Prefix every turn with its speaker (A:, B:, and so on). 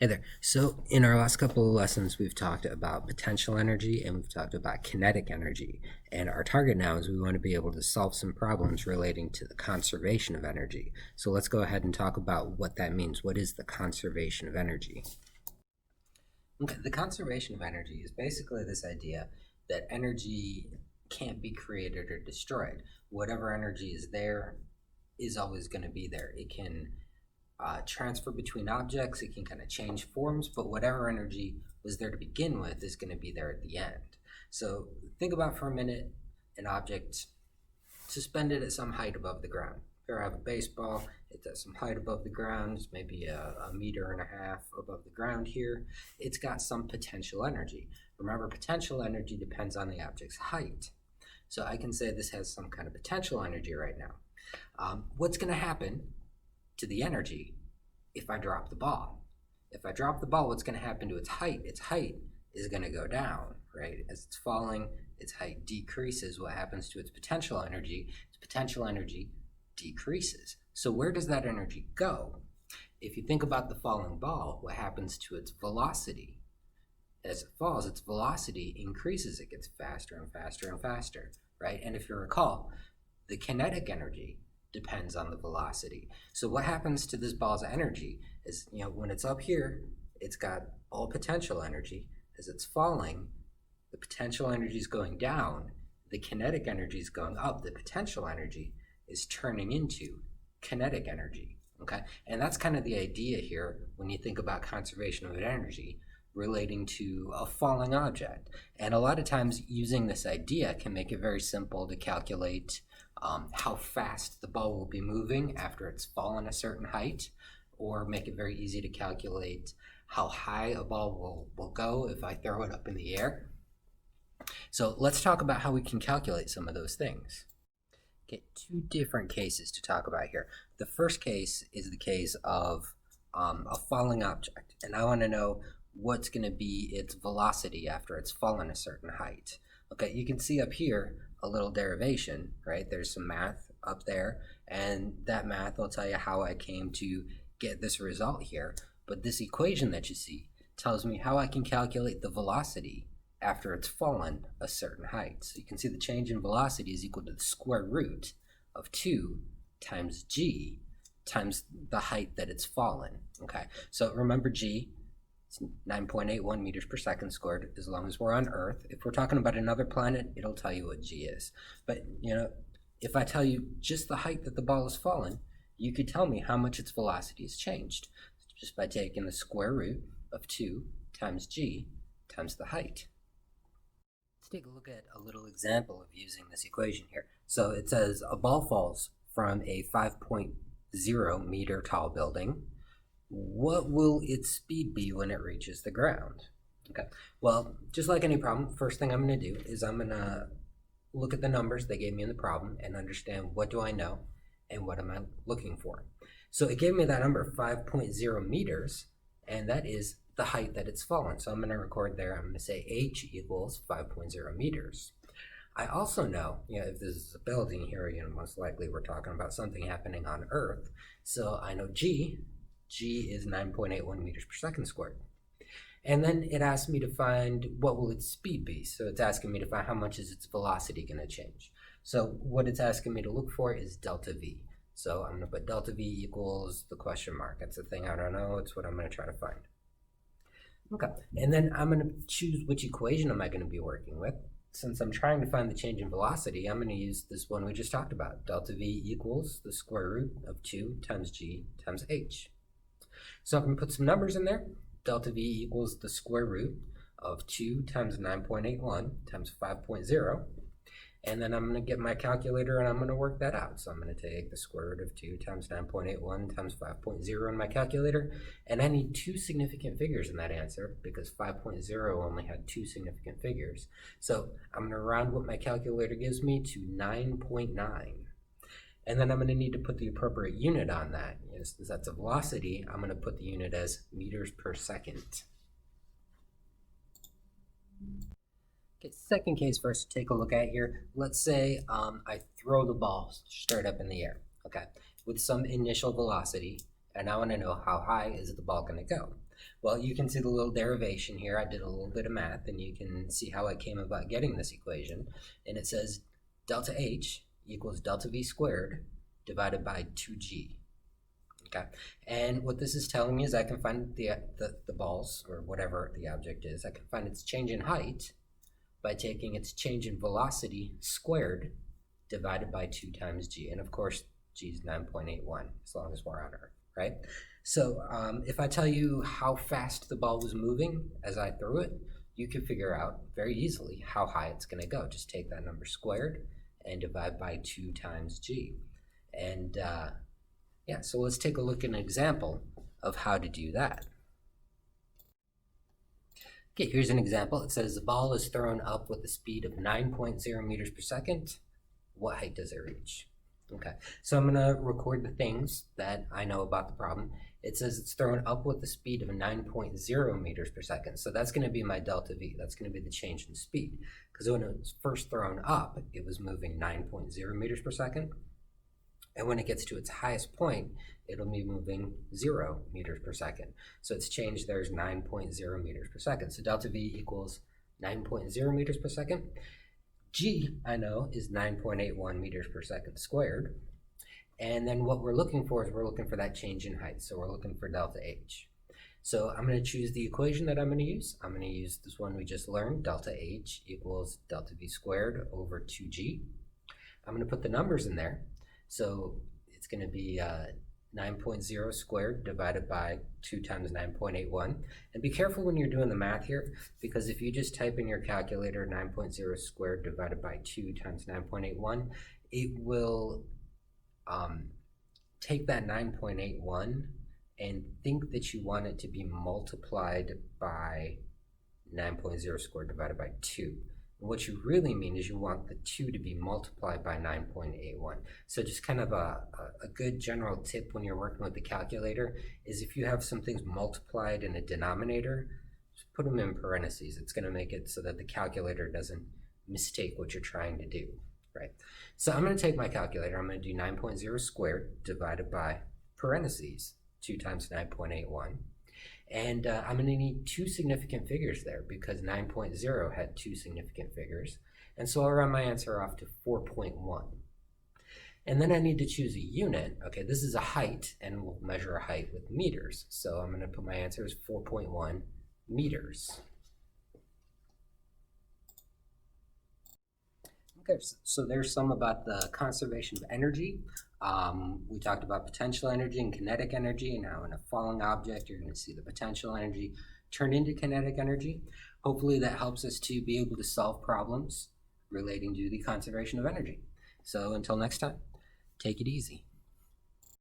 A: Hey there. So, in our last couple of lessons, we've talked about potential energy and we've talked about kinetic energy. And our target now is we want to be able to solve some problems relating to the conservation of energy. So, let's go ahead and talk about what that means. What is the conservation of energy? Okay, the conservation of energy is basically this idea that energy can't be created or destroyed. Whatever energy is there is always going to be there. It can transfer between objects, it can kind of change forms, but whatever energy was there to begin with is going to be there at the end. So think about for a minute an object suspended at some height above the ground. Here I have a baseball, it's at some height above the ground, it's maybe a meter and a half above the ground here. It's got some potential energy. Remember, potential energy depends on the object's height. So I can say this has some kind of potential energy right now. What's going to happen to the energy if I drop the ball? If I drop the ball, what's going to happen to its height? Its height is going to go down, right? As it's falling, its height decreases. What happens to its potential energy? Its potential energy decreases. So where does that energy go? If you think about the falling ball, what happens to its velocity? As it falls, its velocity increases. It gets faster and faster and faster, right? And if you recall, the kinetic energy depends on the velocity. So what happens to this ball's energy is, when it's up here, it's got all potential energy. As it's falling, the potential energy is going down, the kinetic energy is going up, the potential energy is turning into kinetic energy, okay? And that's kind of the idea here when you think about conservation of energy relating to a falling object. And a lot of times using this idea can make it very simple to calculate how fast the ball will be moving after it's fallen a certain height, or make it very easy to calculate how high a ball will go if I throw it up in the air. So let's talk about how we can calculate some of those things. Okay, two different cases to talk about here. The first case is the case of a falling object, and I want to know what's going to be its velocity after it's fallen a certain height. Okay, you can see up here a little derivation, right? There's some math up there, and that math will tell you how I came to get this result here. But this equation that you see tells me how I can calculate the velocity after it's fallen a certain height. So you can see the change in velocity is equal to the square root of 2 times g times the height that it's fallen, okay? So remember g, it's 9.81 meters per second squared as long as we're on Earth. If we're talking about another planet, it'll tell you what g is. But, if I tell you just the height that the ball has fallen, you could tell me how much its velocity has changed just by taking the square root of 2 times g times the height. Let's take a look at a little example of using this equation here. So it says a ball falls from a 5.0 meter tall building. What will its speed be when it reaches the ground? Okay, well, just like any problem, first thing I'm going to do is I'm going to look at the numbers they gave me in the problem and understand what do I know and what am I looking for. So it gave me that number 5.0 meters, and that is the height that it's fallen. So I'm going to record there, I'm going to say h equals 5.0 meters. I also know, if this is a building here, most likely we're talking about something happening on Earth. So I know g is 9.81 meters per second squared. And then it asked me to find what will its speed be. So it's asking me to find how much is its velocity going to change. So what it's asking me to look for is delta v. So I'm going to put delta v equals the question mark. That's the thing I don't know. It's what I'm going to try to find. Okay, and then I'm going to choose which equation am I going to be working with. Since I'm trying to find the change in velocity, I'm going to use this one we just talked about. Delta v equals the square root of 2 times g times h. So I'm going to put some numbers in there. Delta v equals the square root of 2 times 9.81 times 5.0. And then I'm going to get my calculator and I'm going to work that out. So I'm going to take the square root of 2 times 9.81 times 5.0 in my calculator. And I need two significant figures in that answer because 5.0 only had two significant figures. So I'm going to round what my calculator gives me to 9.9. And then I'm going to need to put the appropriate unit on that. Since that's a velocity, I'm going to put the unit as meters per second. Okay, second case for us to take a look at here. Let's say I throw the ball straight up in the air, okay, with some initial velocity, and I want to know how high is the ball going to go. Well, you can see the little derivation here. I did a little bit of math, and you can see how I came about getting this equation. And it says delta H equals delta V squared divided by 2G. Okay, and what this is telling me is I can find the balls, or whatever the object is, I can find its change in height by taking its change in velocity squared divided by 2 times g. And of course, g is 9.81 as long as we're on Earth, right? So if I tell you how fast the ball was moving as I threw it, you can figure out very easily how high it's going to go. Just take that number squared and divide by 2 times g. And yeah, so let's take a look at an example of how to do that. Okay, here's an example. It says the ball is thrown up with a speed of 9.0 meters per second. What height does it reach? Okay, so I'm going to record the things that I know about the problem. It says it's thrown up with a speed of 9.0 meters per second. So that's going to be my delta V. That's going to be the change in speed. Because when it was first thrown up, it was moving 9.0 meters per second. And when it gets to its highest point, it'll be moving 0 meters per second. So its change there is 9.0 meters per second. So delta V equals 9.0 meters per second. G, I know, is 9.81 meters per second squared. And then what we're looking for is we're looking for that change in height. So we're looking for delta H. So I'm going to choose the equation that I'm going to use. I'm going to use this one we just learned. Delta H equals delta V squared over 2G. I'm going to put the numbers in there. So it's going to be 9.0 squared divided by 2 times 9.81. And be careful when you're doing the math here, because if you just type in your calculator 9.0 squared divided by 2 times 9.81, it will take that 9.81 and think that you want it to be multiplied by 9.0 squared divided by 2. And what you really mean is you want the 2 to be multiplied by 9.81. So just kind of a good general tip when you're working with the calculator is if you have some things multiplied in a denominator, just put them in parentheses. It's going to make it so that the calculator doesn't mistake what you're trying to do, right? So I'm going to take my calculator. I'm going to do 9.0 squared divided by parentheses 2 times 9.81. And I'm going to need 2 significant figures there because 9.0 had 2 significant figures. And so I'll round my answer off to 4.1. And then I need to choose a unit. Okay, this is a height, and we'll measure a height with meters. So I'm going to put my answer as 4.1 meters. Okay, so there's some about the conservation of energy. We talked about potential energy and kinetic energy, and how in a falling object, you're going to see the potential energy turn into kinetic energy. Hopefully that helps us to be able to solve problems relating to the conservation of energy. So until next time, take it easy.